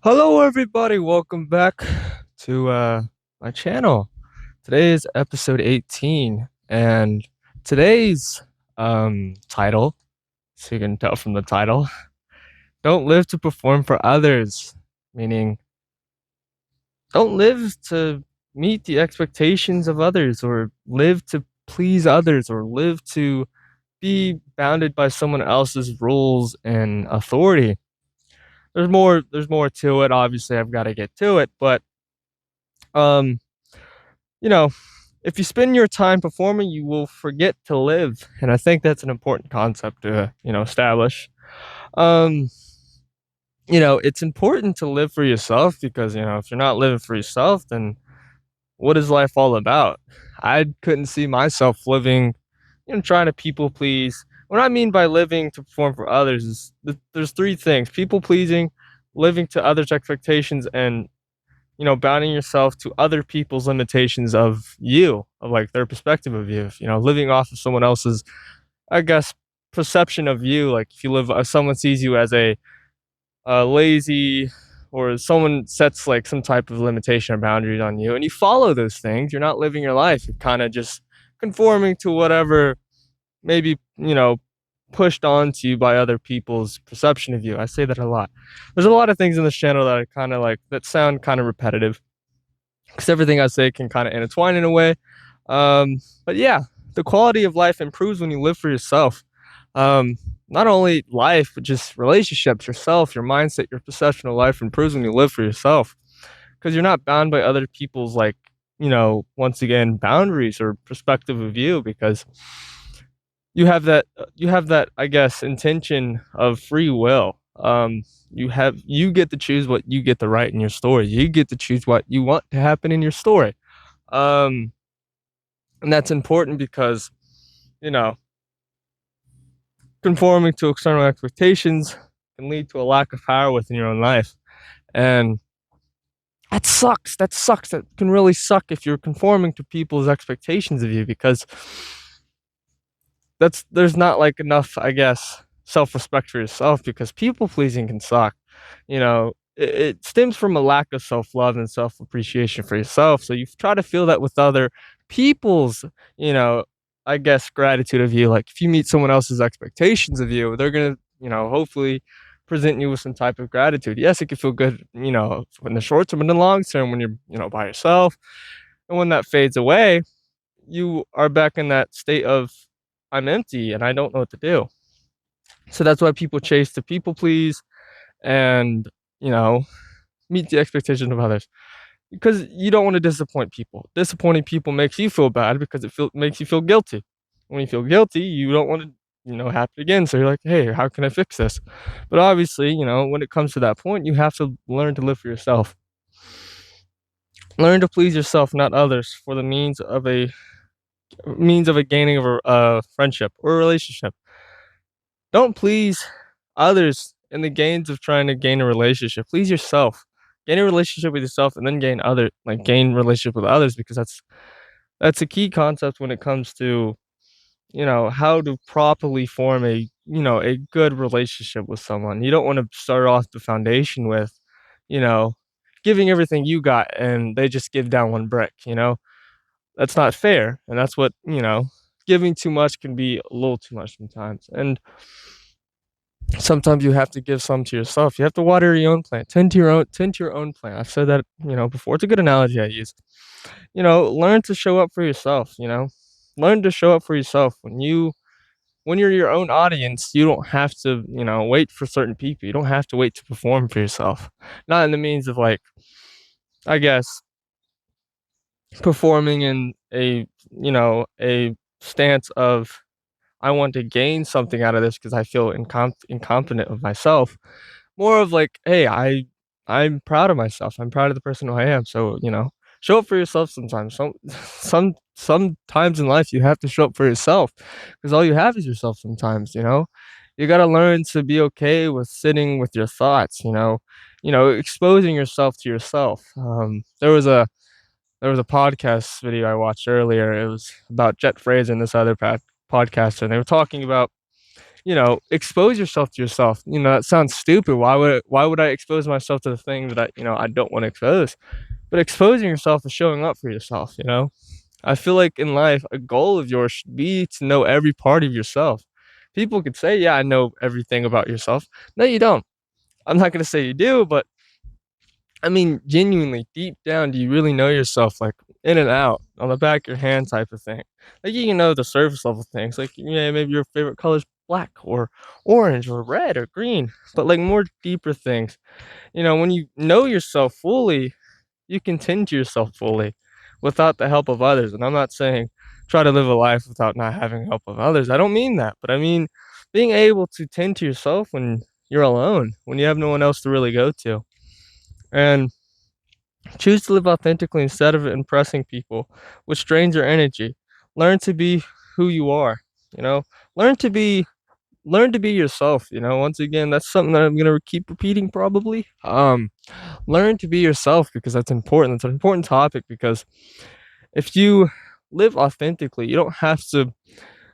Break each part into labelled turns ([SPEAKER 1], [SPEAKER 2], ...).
[SPEAKER 1] Hello, everybody. Welcome back to my channel. Today is episode 18, and today's title, so you can tell from the title, don't live to perform for others, meaning don't live to meet the expectations of others, or live to please others, or live to be bounded by someone else's rules and authority. There's more to it. Obviously, I've got to get to it, but um you know, if you spend your time performing, you will forget to live. And I think that's an important concept to, establish. Um, it's important to live for yourself because, if you're not living for yourself, then what is life all about? I couldn't see myself living, trying to people please. What I mean by living to perform for others is there's three things: people pleasing, living to others' expectations, and bounding yourself to other people's limitations of you, of like their perspective of you, living off of someone else's, I guess, perception of you. Like if you live, if someone sees you as a lazy, or someone sets like some type of limitation or boundaries on you, and you follow those things, you're not living your life. You're kind of just conforming to whatever maybe, pushed onto you by other people's perception of you. I say that a lot. There's a lot of things in this channel that I kind of like that sound kind of repetitive because everything I say can kind of intertwine in a way. But yeah, the quality of life improves when you live for yourself. Not only life, but just relationships, yourself, your mindset, your perception of life improves when you live for yourself because you're not bound by other people's, like, once again, boundaries or perspective of you, because you have that, I guess, intention of free will. You get to choose what you get to write in your story. You get to choose what you want to happen in your story. Um, and that's important because, you know, conforming to external expectations can lead to a lack of power within your own life. And that sucks. That sucks. That can really suck if you're conforming to people's expectations of you, because there's not like enough, I guess, self-respect for yourself, because people pleasing can suck. It stems from a lack of self-love and self-appreciation for yourself. So you try to feel that with other people's, you know, I guess, gratitude of you. Like if you meet someone else's expectations of you, they're gonna, hopefully present you with some type of gratitude. Yes, it can feel good, in the short term and the long term when you're, by yourself. And when that fades away, you are back in that state of, I'm empty and I don't know what to do. So that's why people chase to people please and, you know, meet the expectations of others, because you don't want to disappoint people. Disappointing people makes you feel bad because makes you feel guilty. When you feel guilty, you don't want to, happen again. So you're like, hey, how can I fix this? But obviously, when it comes to that point, you have to learn to live for yourself. Learn to please yourself, not others, for the means of a gaining of a friendship or a relationship. Don't please others in the gains of trying to gain a relationship. Please yourself. Gain a relationship with yourself and then gain relationship with others, because that's a key concept when it comes to, how to properly form a good relationship with someone. You don't want to start off the foundation with, you know, giving everything you got and they just give down one brick. That's not fair. And that's what, giving too much can be a little too much sometimes. And sometimes you have to give some to yourself. You have to water your own plant, tend to your own plant. I've said that, before. It's a good analogy I use. Learn to show up for yourself, learn to show up for yourself. When you're your own audience, you don't have to, wait for certain people. You don't have to wait to perform for yourself. Not in the means of, like, I guess, performing in a stance of, I want to gain something out of this because I feel incompetent of myself. More of like, hey, I'm proud of myself. I'm proud of the person who I am. So, show up for yourself sometimes. Sometimes in life you have to show up for yourself, because all you have is yourself sometimes. You gotta learn to be okay with sitting with your thoughts, exposing yourself to yourself. There was a podcast video I watched earlier. It was about Jet Fraser and this other podcaster, and they were talking about, expose yourself to yourself. That sounds stupid. Why would I expose myself to the thing that I don't want to expose? But exposing yourself is showing up for yourself. I feel like in life, a goal of yours should be to know every part of yourself. People could say, yeah, I know everything about yourself. No, you don't. I'm not going to say you do, but I mean, genuinely, deep down, do you really know yourself, like in and out, on the back of your hand type of thing? Like you can know the surface level things, like yeah, maybe your favorite color is black or orange or red or green, but like more deeper things. When you know yourself fully, you can tend to yourself fully without the help of others. And I'm not saying try to live a life without not having help of others. I don't mean that, but I mean being able to tend to yourself when you're alone, when you have no one else to really go to. And choose to live authentically instead of impressing people, which drains your energy. Learn to be who you are, you know? Learn to be learn to be yourself. Once again, that's something that I'm going to keep repeating probably. Learn to be yourself because that's important. It's an important topic because if you live authentically, you don't have to,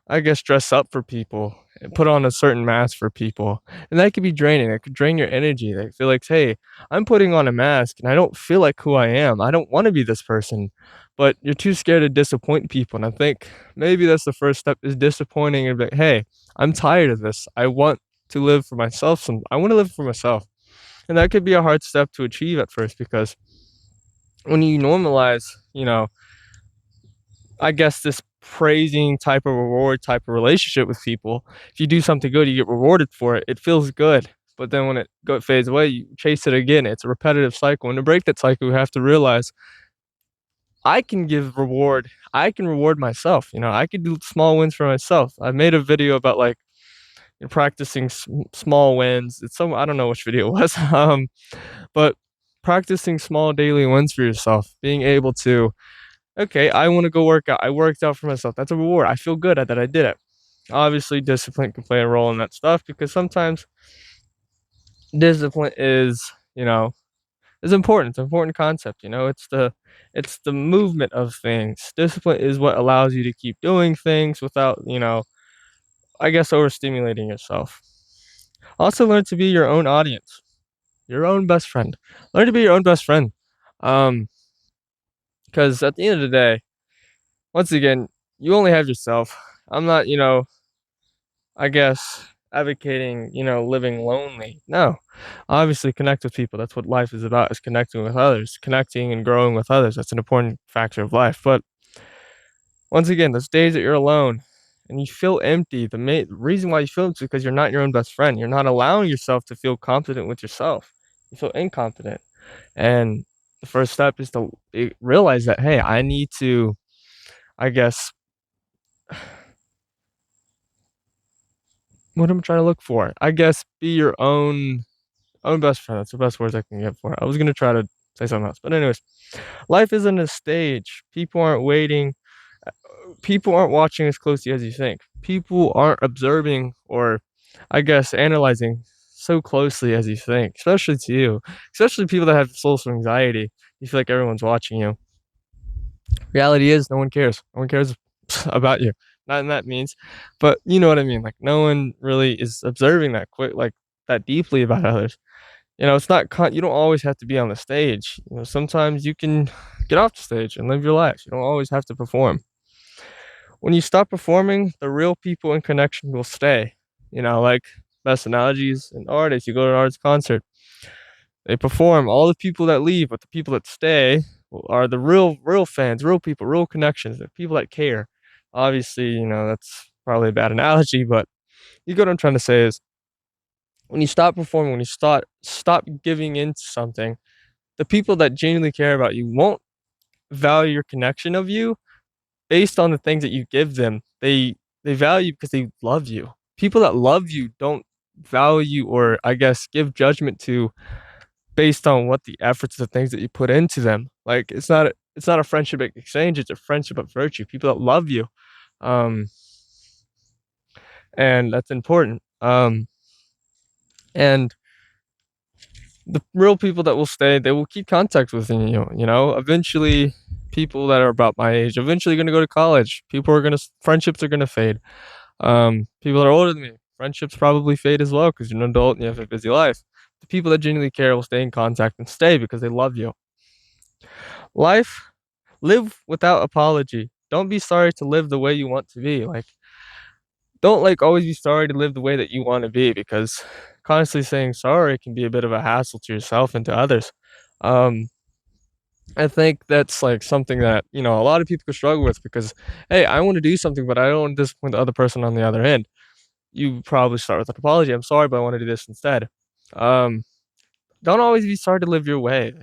[SPEAKER 1] I guess, dress up for people and put on a certain mask for people. And that could be draining. It could drain your energy. They feel like, hey, I'm putting on a mask and I don't feel like who I am. I don't want to be this person. But you're too scared to disappoint people. And I think maybe that's the first step is disappointing and be like, hey, I'm tired of this. I want to live for myself. I want to live for myself. And that could be a hard step to achieve at first because when you normalize, I guess this praising type of reward type of relationship with people. If you do something good, you get rewarded for it. It feels good. But then when it fades away, you chase it again. It's a repetitive cycle. And to break that cycle, we have to realize I can give reward. I can reward myself. I can do small wins for myself. I made a video about like practicing small wins. I don't know which video it was. But practicing small daily wins for yourself, being able to okay, I want to go work out. I worked out for myself. That's a reward. I feel good that I did it. Obviously, discipline can play a role in that stuff because sometimes discipline is important. It's an important concept. It's the movement of things. Discipline is what allows you to keep doing things without I guess overstimulating yourself. Also, learn to be your own audience, your own best friend. Learn to be your own best friend. Um, because at the end of the day, once again, you only have yourself. I'm not, I guess, advocating, living lonely. No. Obviously connect with people. That's what life is about, is connecting with others, connecting and growing with others. That's an important factor of life. But once again, those days that you're alone and you feel empty, the main reason why you feel empty is because you're not your own best friend. You're not allowing yourself to feel confident with yourself. You feel incompetent. And the first step is to realize that, hey, I need to, I guess, what am I trying to look for? I guess be your own best friend. That's the best words I can get for it. I was gonna try to say something else, but anyways, life isn't a stage. People aren't waiting. People aren't watching as closely as you think. People aren't observing or, I guess, analyzing so closely as you think. Especially to you, especially people that have social anxiety. You feel like everyone's watching you. Reality is, no one cares. No one cares about you. Not in that means, but you know what I mean. Like no one really is observing that quick, like that deeply about others. It's not you don't always have to be on the stage. Sometimes you can get off the stage and live your life. You don't always have to perform. When you stop performing, the real people and connection will stay. Like best analogies in art, if you go to an artist concert, they perform. All the people that leave, but the people that stay are the real fans, real people, real connections, the people that care. Obviously, that's probably a bad analogy, but you get what I'm trying to say is when you stop performing, when you stop giving into something, the people that genuinely care about you won't value your connection of you based on the things that you give them. They value you because they love you. People that love you don't value or I guess give judgment to based on what the efforts, the things that you put into them. Like it's not a friendship exchange, it's a friendship of virtue. People that love you. Um and that's important. And the real people that will stay, they will keep contact with you. Eventually people that are about my age, eventually gonna go to college. Friendships are gonna fade. People that are older than me, Friendships probably fade as well because you're an adult and you have a busy life. The people that genuinely care will stay in contact and stay because they love you. Life, live without apology. Don't be sorry to live the way you want to be. Like, don't like always be sorry to live the way that you want to be because constantly saying sorry can be a bit of a hassle to yourself and to others. Um, I think that's like something that, a lot of people could struggle with because, hey, I want to do something, but I don't want to disappoint the other person on the other end. You probably start with an apology. I'm sorry, but I want to do this instead. Um, don't always be sorry to live your way.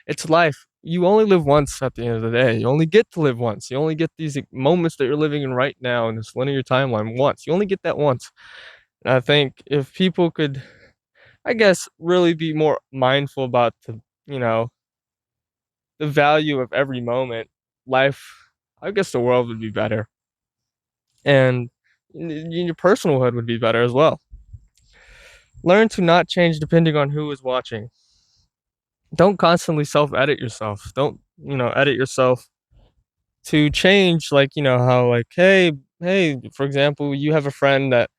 [SPEAKER 1] It's life. You only live once at the end of the day. You only get to live once. You only get these moments that you're living in right now in this linear timeline once. You only get that once. And I think if people could, I guess, really be more mindful about you know, the value of every moment, life, I guess the world would be better. And your personalhood would be better as well. Learn to not change depending on who is watching. Don't constantly self-edit yourself. Don't, edit yourself to change, like, how, like, hey, for example, you have a friend that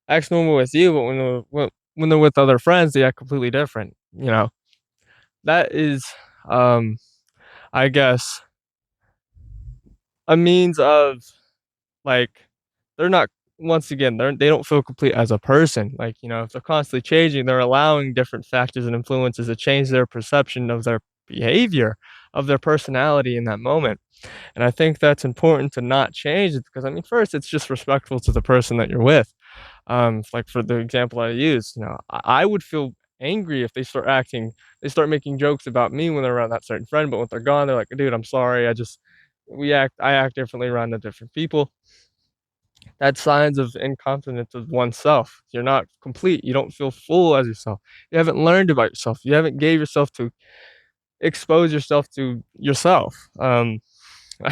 [SPEAKER 1] acts normal with you, but when they're with other friends, they act completely different. That is, um, I guess, a means of, like, they're not once again, they don't feel complete as a person. Like, if they're constantly changing, they're allowing different factors and influences to change their perception of their behavior, of their personality in that moment. And I think that's important to not change it because, I mean, first, it's just respectful to the person that you're with. Like for the example I used, I would feel angry if they start making jokes about me when they're around that certain friend, but when they're gone, they're like, dude, I'm sorry. I act differently around the different people. That's signs of incompetence of oneself. You're not complete. You don't feel full as yourself. You haven't learned about yourself. You haven't gave yourself to expose yourself to yourself. I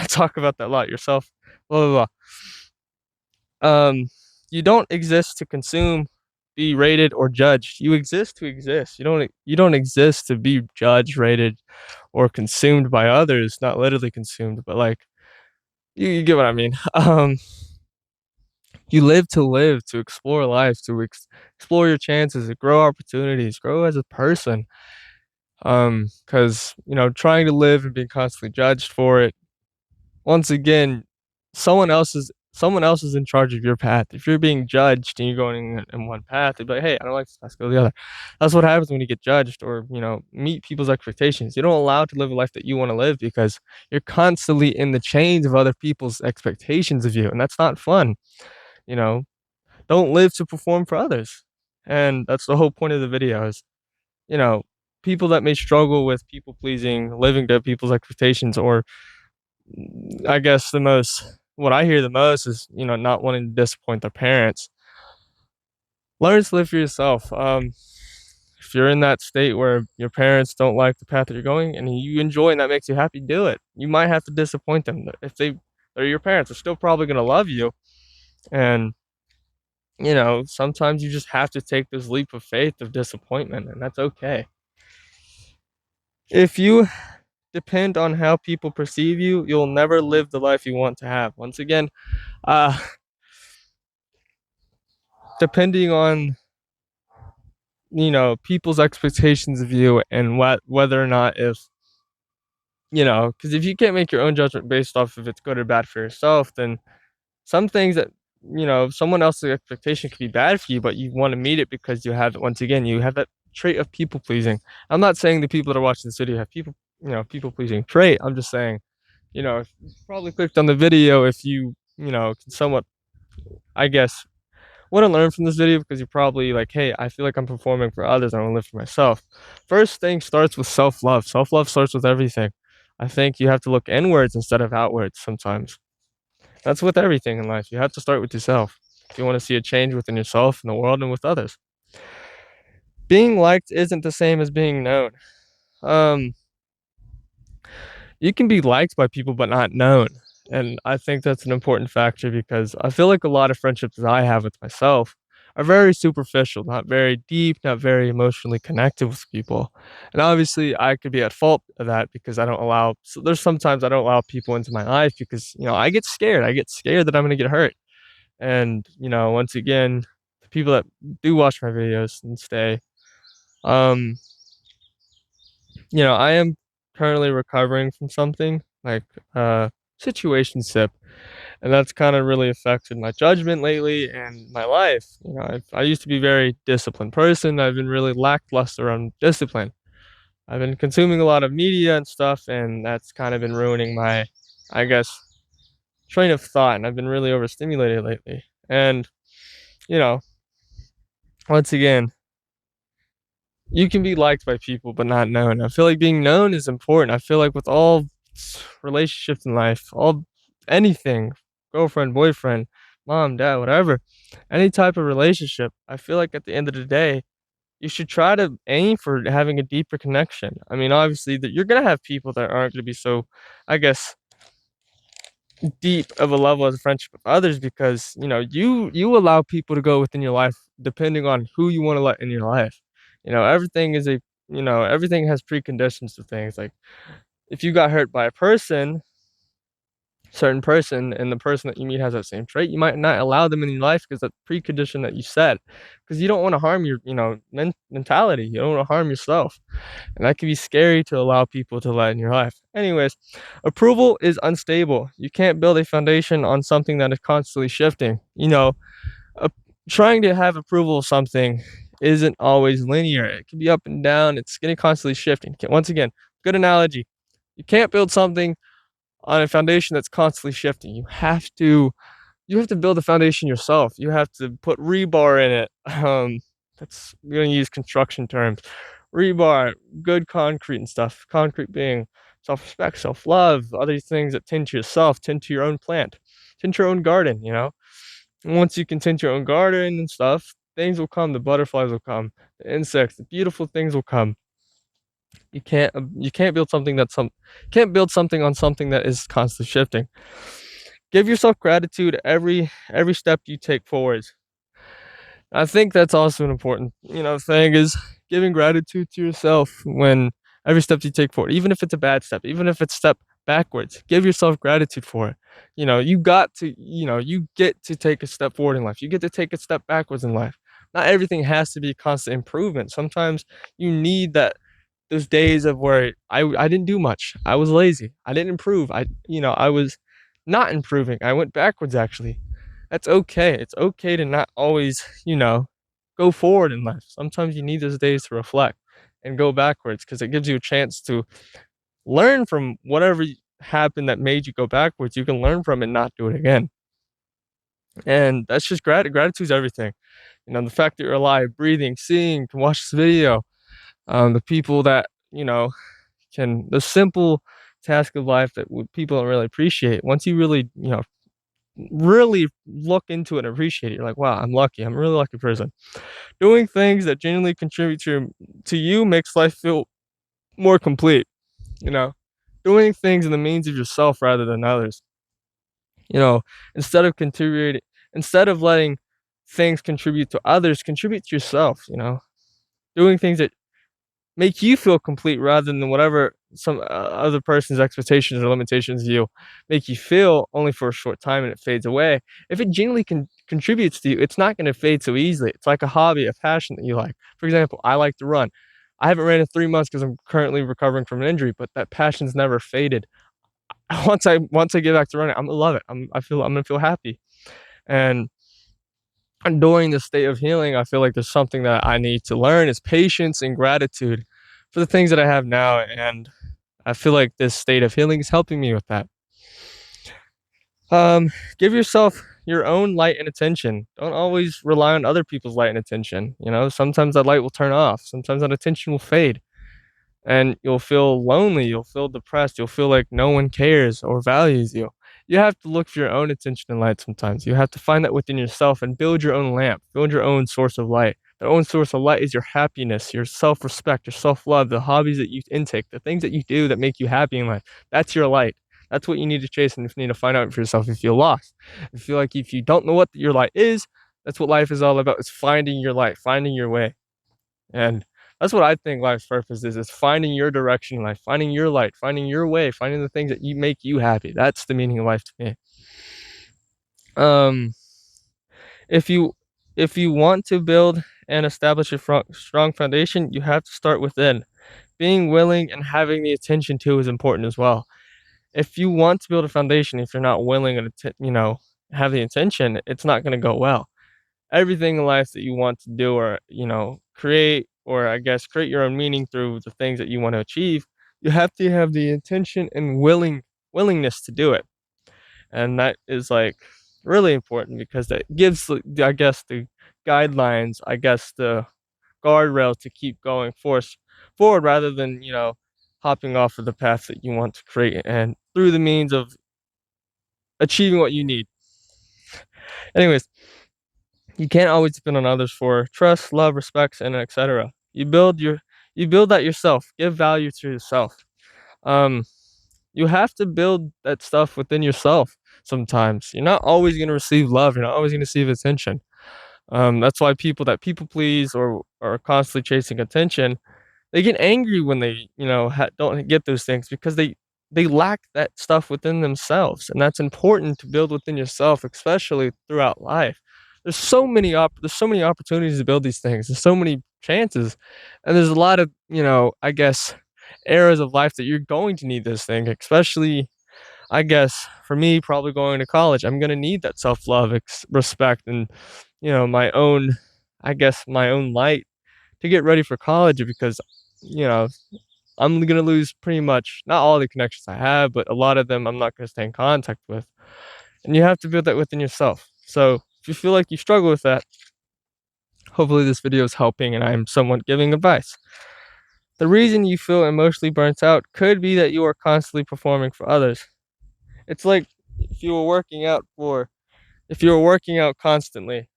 [SPEAKER 1] talk about that a lot. Yourself, blah blah blah. You don't exist to consume, be rated, or judged. You exist to exist. You don't exist to be judged, rated, or consumed by others. Not literally consumed, but like you get what I mean. You live to explore life, to explore your chances, to grow opportunities, grow as a person. Because trying to live and being constantly judged for it, once again, someone else is in charge of your path. If you're being judged and you're going in one path, they'd be like, hey, I don't like this, let's go the other. That's what happens when you get judged or meet people's expectations. You don't allow to live a life that you want to live because you're constantly in the chains of other people's expectations of you, and that's not fun. You know, don't live to perform for others. And that's the whole point of the video is, you know, people that may struggle with people pleasing, living to people's expectations, or I guess what I hear the most is, not wanting to disappoint their parents. Learn to live for yourself. If you're in that state where your parents don't like the path that you're going and you enjoy and that makes you happy, do it. You might have to disappoint them. If they're your parents, they're still probably gonna love you. And sometimes you just have to take this leap of faith of disappointment, and that's okay. If you depend on how people perceive you, you'll never live the life you want to have. Once again, uh, depending on people's expectations of you and whether or not because if you can't make your own judgment based off if it's good or bad for yourself, then some things that someone else's expectation could be bad for you, but you want to meet it because you have that trait of people pleasing. I'm not saying the people that are watching this video have people pleasing trait. I'm just saying, if you probably clicked on the video if can somewhat, I guess, want to learn from this video because you're probably like, hey, I feel like I'm performing for others. I want to live for myself. First thing starts with self-love. Self-love starts with everything. I think you have to look inwards instead of outwards sometimes. That's with everything in life. You have to start with yourself if you want to see a change within yourself, in the world, and with others. Being liked isn't the same as being known. Um, you can be liked by people but not known. And I think that's an important factor because I feel like a lot of friendships that I have with myself are very superficial, not very deep, not very emotionally connected with people. And obviously, I could be at fault of that because there's sometimes I don't allow people into my life because, I get scared. I get scared that I'm going to get hurt. And, once again, people that do watch my videos and stay. Um, I am currently recovering from something like situationship, and that's kind of really affected my judgment lately and my life. I used to be a very disciplined person. I've been really lackluster on discipline. I've been consuming a lot of media and stuff, and that's kind of been ruining my, I guess, train of thought. And I've been really overstimulated lately. And, you know, once again, you can be liked by people, but not known. I feel like being known is important. I feel like with all relationships in life, all anything, girlfriend, boyfriend, mom, dad, whatever, any type of relationship, I feel like at the end of the day, you should try to aim for having a deeper connection. I mean, obviously, that you're gonna have people that aren't gonna be so, I guess, deep of a level as a friendship with others because you allow people to go within your life depending on who you want to let in your life. Everything is a everything has preconditions to things. Like if you got hurt by a certain person, and the person that you meet has that same trait, you might not allow them in your life because that precondition that you set, because you don't want to harm your mentality. You don't want to harm yourself, and that can be scary to allow people to let in your life. Anyways, approval is unstable. You can't build a foundation on something that is constantly shifting. Uh, Trying to have approval of something isn't always linear. It can be up and down. It's going to constantly shifting. Once again, good analogy. You can't build something on a foundation that's constantly shifting. You have to build a foundation yourself. You have to put rebar in it. That's we're gonna use construction terms. Rebar, good concrete and stuff. Concrete being self-respect, self-love, other things that tend to yourself, tend to your own plant, tend to your own garden. And once you can tend your own garden and stuff, things will come. The butterflies will come. The insects, the beautiful things will come. You can't build something can't build something on something that is constantly shifting. Give yourself gratitude every step you take forwards. I think that's also an important, thing is giving gratitude to yourself when every step you take forward, even if it's a bad step, even if it's step backwards, give yourself gratitude for it. You get to take a step forward in life. You get to take a step backwards in life. Not everything has to be constant improvement. Sometimes you need those days of where I didn't do much. I was lazy. I didn't improve. I was not improving. I went backwards actually. That's okay. It's okay to not always, go forward in life. Sometimes you need those days to reflect and go backwards because it gives you a chance to learn from whatever happened that made you go backwards. You can learn from it and not do it again. And that's just gratitude's everything. The fact that you're alive, breathing, seeing, can watch this video, the people that, can the simple task of life that people don't really appreciate. Once you really, really look into it and appreciate it, you're like, wow, I'm lucky. I'm a really lucky person. Doing things that genuinely contribute to you makes life feel more complete. You know, doing things in the means of yourself rather than others. You know, instead of contributing, instead of letting things contribute to others, contribute to yourself. Doing things that make you feel complete rather than whatever some other person's expectations or limitations of you make you feel only for a short time and it fades away. If it genuinely contributes to you, it's not going to fade so easily. It's like a hobby, a passion that you like. For example, I like to run. I haven't ran in 3 months because I'm currently recovering from an injury, but that passion's never faded. Once I get back to running, I'm gonna love it. I'm gonna feel happy. And during the state of healing, I feel like there's something that I need to learn is patience and gratitude for the things that I have now. And I feel like this state of healing is helping me with that. Give yourself your own light and attention. Don't always rely on other people's light and attention. Sometimes that light will turn off. Sometimes that attention will fade and you'll feel lonely, you'll feel depressed, you'll feel like no one cares or values you. You have to look for your own attention and light sometimes. You have to find that within yourself and build your own lamp, build your own source of light. The own source of light is your happiness, your self respect, your self love, the hobbies that you intake, the things that you do that make you happy in life. That's your light. That's what you need to chase and you need to find out for yourself if you're lost. I feel like if you don't know what your light is, that's what life is all about, is finding your light, finding your way. And that's what I think life's purpose is finding your direction in life, finding your light, finding your way, finding the things that you make you happy. That's the meaning of life to me. Um, if you if you want to build and establish a strong foundation, you have to start within. Being willing and having the attention to is important as well. If you want to build a foundation, if you're not willing and have the intention, it's not going to go well. Everything in life that you want to do or create, or I guess create your own meaning through the things that you want to achieve, you have to have the intention and willingness to do it. And that is like really important because that gives I guess the guidelines, I guess the guardrails to keep going forward rather than hopping off of the path that you want to create and through the means of achieving what you need. Anyways, you can't always depend on others for trust, love, respect, and etc. You build that yourself. Give value to yourself. Um, you have to build that stuff within yourself. Sometimes you're not always going to receive love. You're not always going to receive attention. That's why people that people please or are constantly chasing attention, they get angry when they don't get those things because they lack that stuff within themselves, and that's important to build within yourself, especially throughout life. There's so many opportunities to build these things. There's so many chances, and there's a lot of I guess eras of life that you're going to need this thing, especially I guess for me, probably going to college. I'm gonna need that self love, respect, and my own, I guess my own light to get ready for college because you know I'm gonna lose pretty much not all the connections I have, but a lot of them I'm not gonna stay in contact with. And you have to build that within yourself. So if you feel like you struggle with that, hopefully this video is helping and I'm somewhat giving advice. The reason you feel emotionally burnt out could be that you are constantly performing for others. It's like if you were working out for if you were working out constantly,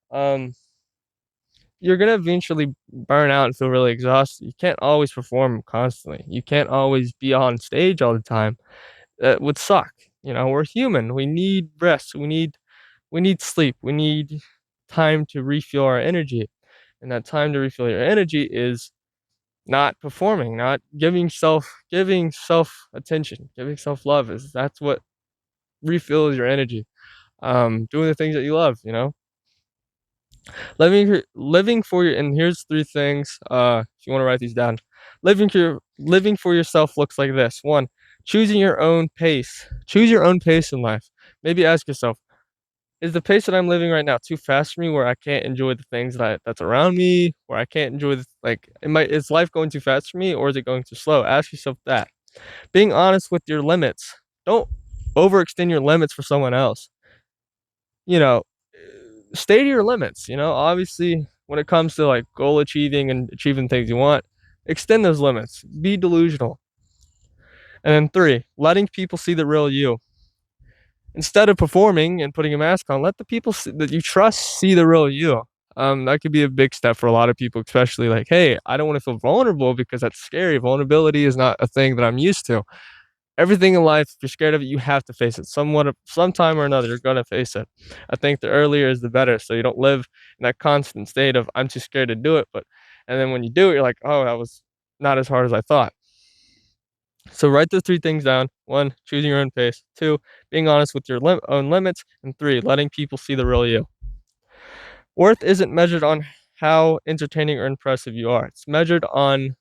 [SPEAKER 1] you're gonna eventually burn out and feel really exhausted. You can't always perform constantly. You can't always be on stage all the time. That would suck. We're human. We need rest. We need sleep. We need time to refuel our energy. And that time to refuel your energy is not performing, not giving self attention, giving self love is that's what refills your energy. Doing the things that you love, living for your and here's three things, if you want to write these down. Living for yourself looks like this. One, choosing your own pace. Choose your own pace in life. Maybe ask yourself, is the pace that I'm living right now too fast for me where I can't enjoy the things that's around me, where I can't enjoy is life going too fast for me or is it going too slow? Ask yourself that. Being honest with your limits. Don't overextend your limits for someone else. You know, stay to your limits. Obviously, when it comes to like goal achieving and achieving things you want, extend those limits. Be delusional. And then three, letting people see the real you. Instead of performing and putting a mask on, let the people that you trust see the real you. That could be a big step for a lot of people, especially like, hey, I don't want to feel vulnerable because that's scary. Vulnerability is not a thing that I'm used to. Everything in life, if you're scared of it, you have to face it. Sometime or another, you're gonna face it. I think the earlier is the better, so you don't live in that constant state of I'm too scared to do it. And then when you do it, you're like, oh, that was not as hard as I thought. So write the three things down. One, choosing your own pace. Two, being honest with your own limits. And three, letting people see the real you. Worth isn't measured on how entertaining or impressive you are. It's measured on,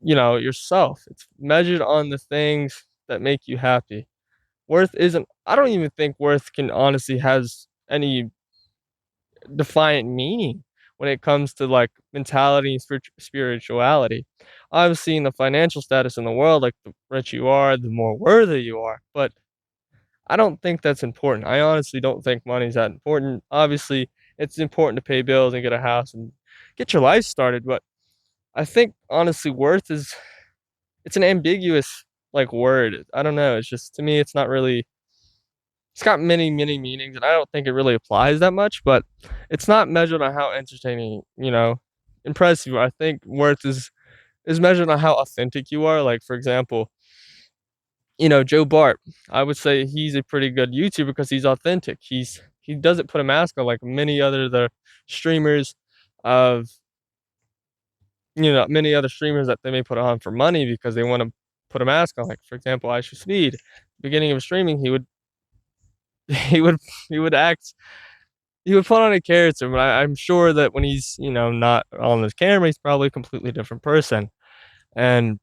[SPEAKER 1] yourself. It's measured on the things that make you happy. I don't even think worth can honestly has any defiant meaning when it comes to like mentality and spirituality. Obviously, in the financial status in the world, like the rich you are, the more worthy you are. But I don't think that's important. I honestly don't think money's that important. Obviously, it's important to pay bills and get a house and get your life started. But I think honestly, worth is it's an ambiguous like word. I don't know. It's just to me, it's not really it's got many, many meanings, and I don't think it really applies that much, but it's not measured on how entertaining, impressive you are. I think worth is measured on how authentic you are. Like, for example, Joe Bart, I would say he's a pretty good YouTuber because he's authentic. He doesn't put a mask on like many other the streamers of many other streamers that they may put on for money because they want to put a mask on. Like, for example, Aisha Speed, beginning of streaming, he would he would act he would put on a character, but I'm sure that when he's, not on this camera, he's probably a completely different person. And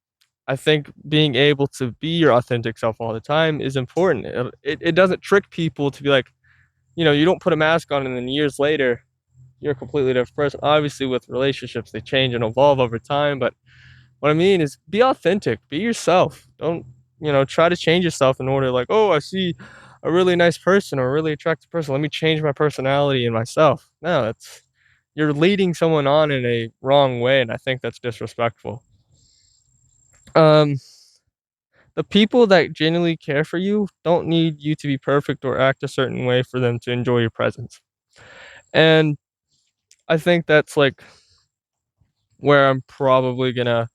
[SPEAKER 1] I think being able to be your authentic self all the time is important. It doesn't trick people to be like, you don't put a mask on and then years later you're a completely different person. Obviously, with relationships, they change and evolve over time. But what I mean is be authentic, be yourself. Don't, try to change yourself in order like, oh, I see a really nice person or a really attractive person. Let me change my personality and myself. No, you're leading someone on in a wrong way. And I think that's disrespectful. Um, the people that genuinely care for you don't need you to be perfect or act a certain way for them to enjoy your presence. And I think that's like where I'm probably gonna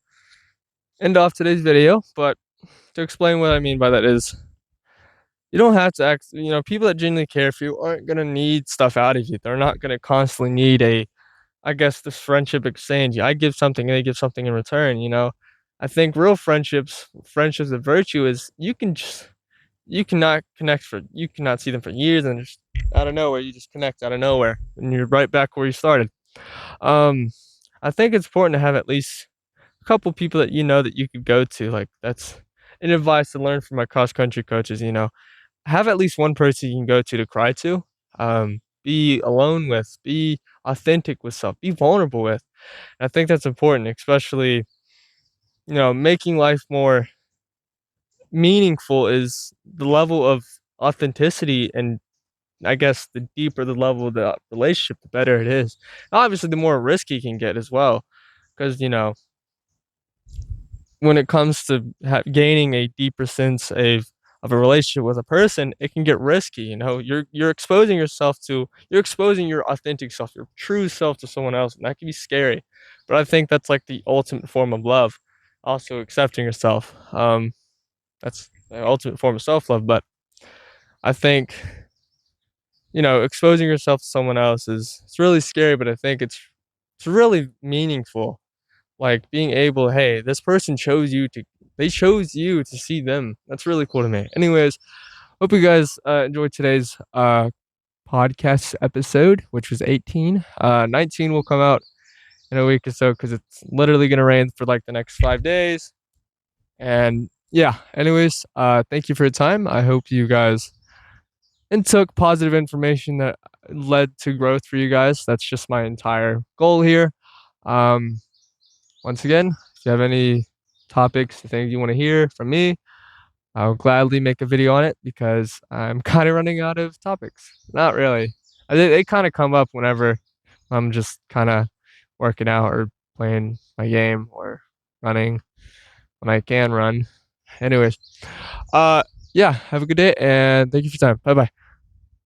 [SPEAKER 1] end off today's video. But to explain what I mean by that is you don't have to act, people that genuinely care for you aren't gonna need stuff out of you. They're not gonna constantly need I guess, this friendship exchange. I give something and they give something in return. I think real friendships of virtue is you cannot see them for years and just out of nowhere, you just connect out of nowhere and you're right back where you started. Um, I think it's important to have at least a couple people that that you could go to. Like that's an advice to learn from my cross country coaches. Have at least one person you can go to cry to. Be alone with, be authentic with self, be vulnerable with. And I think that's important, especially, making life more meaningful is the level of authenticity. And I guess the deeper the level of the relationship, the better it is. Obviously, the more risky it can get as well, because when it comes to gaining a deeper sense of a relationship with a person, it can get risky. You're exposing you're exposing your authentic self, your true self to someone else, and that can be scary. But I think that's like the ultimate form of love. Also, accepting yourself. That's the ultimate form of self love. But I think exposing yourself to someone else it's really scary, but I think it's really meaningful. Like being able, hey, this person they chose you to see them. That's really cool to me. Anyways, hope you guys enjoyed today's podcast episode, which was 18. 19 will come out in a week or so because it's literally gonna rain for like the next 5 days. And yeah, anyways, thank you for your time. I hope you guys and took positive information that led to growth for you guys. That's just my entire goal here. Um, Once again, if you have any topics, things you want to hear from me, I'll gladly make a video on it because I'm kind of running out of topics. Not really. They kind of come up whenever I'm just kind of working out or playing my game or running when I can run. Anyways, uh, yeah, have a good day and thank you for your time. Bye bye.